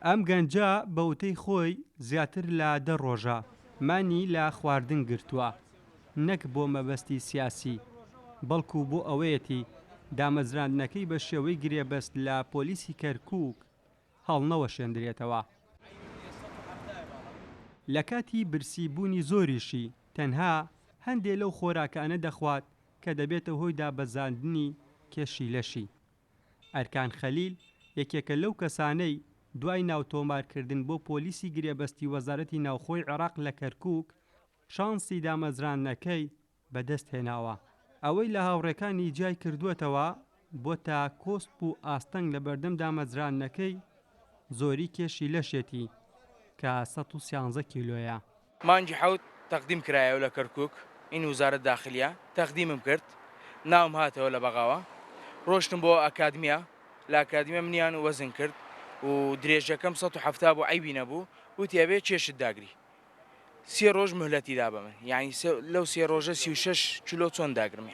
ئەم گەنجە بەوتەی خۆی زیاتر لە 10 ڕۆژە مانی لە خواردن گرتووە، نەک بۆ مەبەستی سیاسی، بەڵکو بۆ ئەوەیەتی دامەزراندنەکەی بە شێوەی گرێبەست لە پۆلیسی کەرکووک هەڵنەوە شێندرێتەوە. لە کاتی برسیبوونی زۆریشی تەنها هەندێک لەو خۆراکانە دەخوات کە دەبێتە هۆی دابەزاندنی کێشی لەشی. ئەرکان خەلیل یەکێکە لەو کەسانەی دوای ناوتۆمارکردن بۆ پۆلیسی گرێبەستی وەزارەتی ناوخۆی عێراق لە کەرکووک شانسی دامەزراندنەکەی بەدەست هێناوە. ئەوەی لە هاوڕێکانی جای کردووەتەوە بۆ تا کۆسپ و ئاستەنگ لە بەردەم دامەزراندنەکەی زۆری کێشی لەشێتی کە 113 کیلۆیە. مانجی حەوت تەقدیم کرایەوە لە کەرکووک، این وزارەت داخلیە تەقدیمم کرد، ناوم هاتەوە لە بەغاوە، ڕۆشتم بۆ ئەکادمیا، لە ئەکادمیا منیان وەزن کرد و درێژەکەم 170 بۆ عیبی نەبوو، وتی ئەبێ چێشت داگری. 3 ڕۆژ مهلەتی دا بە من، یعنی لەو 3 ڕۆژە 36 کیلۆ چۆن داگرم.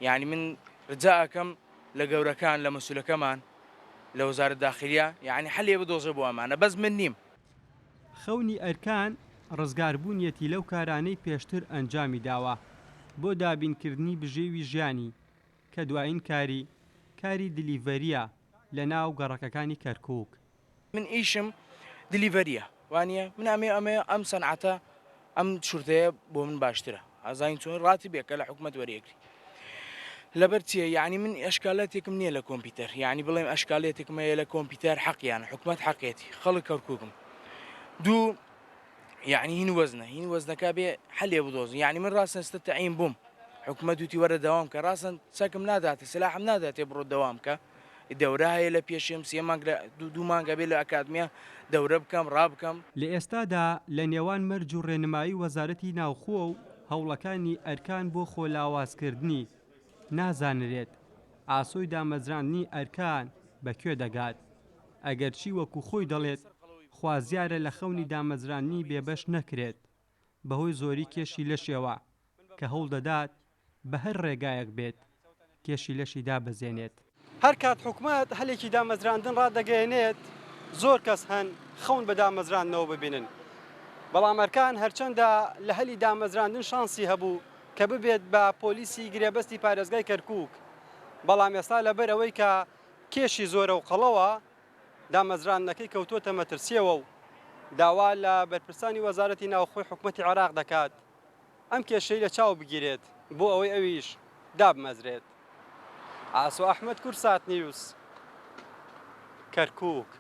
یعنی من ڕجا ئەکەم لە گەورەکان لە مەسوولەکەمان لە وزارەت داخلیە، یعنی حەلێ بدۆزە بۆ ئەمانە، بەس من نیم. خەونی ئەرکان ڕزگاربوونیەتی لەو کارانەی پێشتر ئەنجامی داوە بۆ دابینکردنی بژێوی ژیانی کە دوایین کاری دلیڤەریە لە ناو گەڕەکەکانی کەرکووک. من ئیشم دلیڤەریە، وانە من ئەم سەنعەتە ئەم شورتەیە بۆ من باشترە، ئازاین چۆن ڕاتی بێکە لە حکومەت وەرەگری. لەبەر چیە؟ یعنی من ئەشکالاتێکم نییە لە کۆمپیوتەر، یعنی بڵێم ئەشکالێتێکمەیە لە کۆمپیوتەر حەقییان حکومەت حەقێتی خەڵک کەرکووکم. دوو یعنی هین وەزنەکە بێ حەلێ بدۆزن، یعنی من ڕاستەستە تەعین بووم، حکومەت وتی وەرە دەوام کە ڕاستن چەکم ناداتێ سلاحم ناداتێ بڕۆ دەوام کە دەورە هەیە لە پێشم 3 مانگ لە 2 مانگە بێ لە ئەکادمیا دەورە بکەم ڕابکەم. لە ئێستادا لە نێوان مەرج و ڕێنمایی وەزارەتی ناوخۆ و هەوڵەکانی ئەرکان بۆ خۆلاوازکردنی نازانرێت ئاسۆی دامەزراندنی ئەرکان بەکوێ دەگات، ئەگەرچی وەکو خۆی دەڵێت خوازیارە لە خەونی دامەزراندنی بێبەش نەکرێت بەهۆی زۆری کێشی لەشێوە کە هەوڵ دەدات بە هەر ڕێگایەک بێت کێشی لەشی دابەزێنێت. هەر کات حکومەت هەلێکی دامەزراندن ڕادەگەیەنێت زۆر کەس هەن خەون بە دامەزراندنەوە ببینن، بەڵام ئەرکان هەرچەندە لە هەلی دامەزراندن شانسی هەبوو کە ببێت بە پۆلیسی گرێبەستی پارێزگای کەرکووک، بەڵام ئێستا لەبەر ئەوەی کە کێشی زۆرە و قەڵەوە دامەزراندنەکەی کەوتوتە مەترسیەوە و داوا لە بەرپرسانی وەزارەتی ناوخۆی حکومەتی عێراق دەکات ئەم کێشەی لە چاو بگیرێت بۆ ئەوەی ئەویش دابمەزرێت. ئاسۆ ئەحمەد کورسات نیوز، کەرکووک.